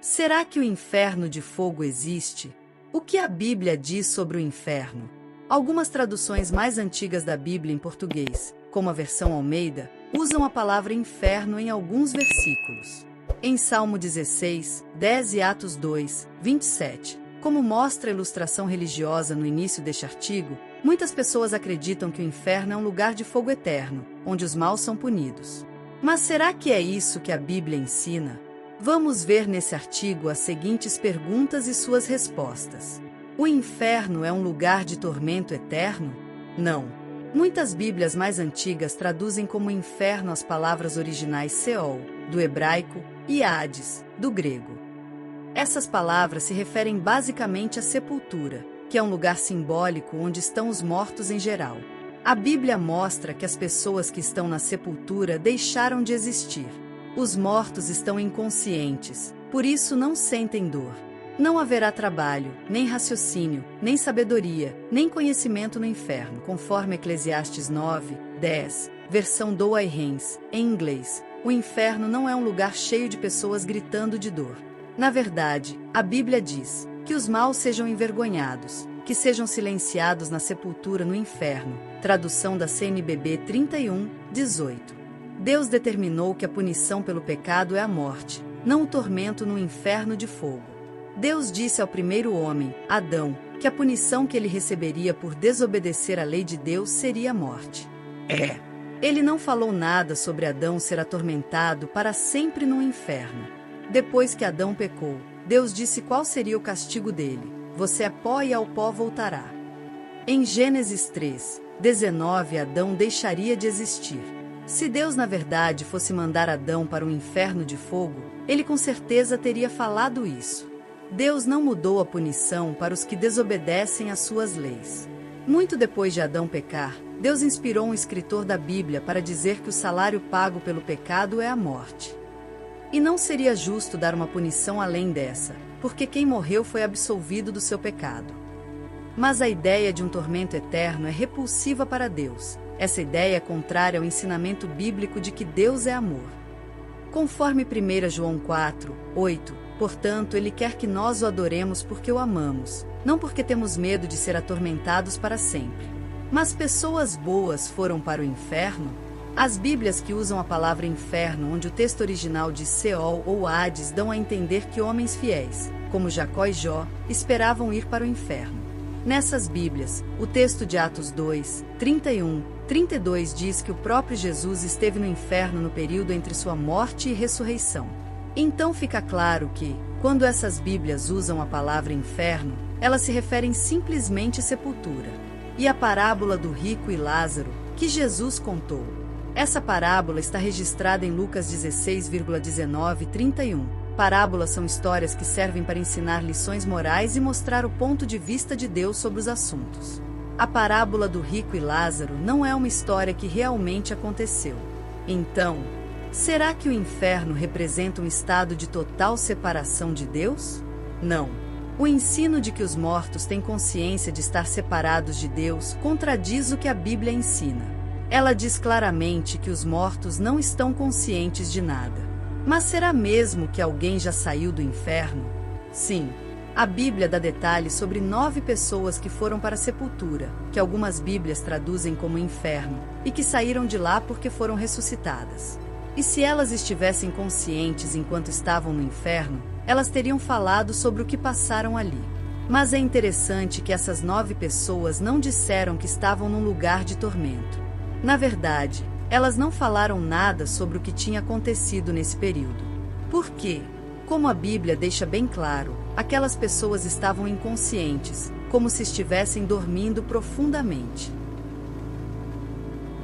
Será que o inferno de fogo existe? O que a Bíblia diz sobre o inferno? Algumas traduções mais antigas da Bíblia em português, como a versão Almeida, usam a palavra inferno em alguns versículos. Em Salmo 16, 10 e Atos 2, 27, como mostra a ilustração religiosa no início deste artigo, muitas pessoas acreditam que o inferno é um lugar de fogo eterno, onde os maus são punidos. Mas será que é isso que a Bíblia ensina? Vamos ver nesse artigo as seguintes perguntas e suas respostas. O inferno é um lugar de tormento eterno? Não. Muitas Bíblias mais antigas traduzem como inferno as palavras originais Seol, do hebraico, e Hades, do grego. Essas palavras se referem basicamente à sepultura, que é um lugar simbólico onde estão os mortos em geral. A Bíblia mostra que as pessoas que estão na sepultura deixaram de existir. Os mortos estão inconscientes, por isso não sentem dor. Não haverá trabalho, nem raciocínio, nem sabedoria, nem conhecimento no inferno, conforme Eclesiastes 9, 10, versão Douay-Rheims, em inglês. O inferno não é um lugar cheio de pessoas gritando de dor. Na verdade, a Bíblia diz que os maus sejam envergonhados, que sejam silenciados na sepultura no inferno. Tradução da CNBB 31, 18. Deus determinou que a punição pelo pecado é a morte, não o tormento no inferno de fogo. Deus disse ao primeiro homem, Adão, que a punição que ele receberia por desobedecer à lei de Deus seria a morte. Ele não falou nada sobre Adão ser atormentado para sempre no inferno. Depois que Adão pecou, Deus disse qual seria o castigo dele. Você é pó e ao pó voltará. Em Gênesis 3, 19, Adão deixaria de existir. Se Deus na verdade fosse mandar Adão para um inferno de fogo, ele com certeza teria falado isso. Deus não mudou a punição para os que desobedecem às suas leis. Muito depois de Adão pecar, Deus inspirou um escritor da Bíblia para dizer que o salário pago pelo pecado é a morte. E não seria justo dar uma punição além dessa, porque quem morreu foi absolvido do seu pecado. Mas a ideia de um tormento eterno é repulsiva para Deus. Essa ideia é contrária ao ensinamento bíblico de que Deus é amor. Conforme 1 João 4, 8, portanto, Ele quer que nós o adoremos porque o amamos, não porque temos medo de ser atormentados para sempre. Mas pessoas boas foram para o inferno? As Bíblias que usam a palavra inferno, onde o texto original diz Seol ou Hades, dão a entender que homens fiéis, como Jacó e Jó, esperavam ir para o inferno. Nessas Bíblias, o texto de Atos 2, 31, 32 diz que o próprio Jesus esteve no inferno no período entre sua morte e ressurreição. Então fica claro que, quando essas Bíblias usam a palavra inferno, elas se referem simplesmente à sepultura. E a parábola do rico e Lázaro, que Jesus contou. Essa parábola está registrada em Lucas 16,19 e 31. Parábolas são histórias que servem para ensinar lições morais e mostrar o ponto de vista de Deus sobre os assuntos. A parábola do rico e Lázaro não é uma história que realmente aconteceu. Então, será que o inferno representa um estado de total separação de Deus? Não. O ensino de que os mortos têm consciência de estar separados de Deus contradiz o que a Bíblia ensina. Ela diz claramente que os mortos não estão conscientes de nada. Mas será mesmo que alguém já saiu do inferno? Sim. A Bíblia dá detalhes sobre 9 pessoas que foram para a sepultura, que algumas Bíblias traduzem como inferno, e que saíram de lá porque foram ressuscitadas. E se elas estivessem conscientes enquanto estavam no inferno, elas teriam falado sobre o que passaram ali. Mas é interessante que essas 9 pessoas não disseram que estavam num lugar de tormento. Na verdade, elas não falaram nada sobre o que tinha acontecido nesse período. Por quê? Como a Bíblia deixa bem claro, aquelas pessoas estavam inconscientes, como se estivessem dormindo profundamente.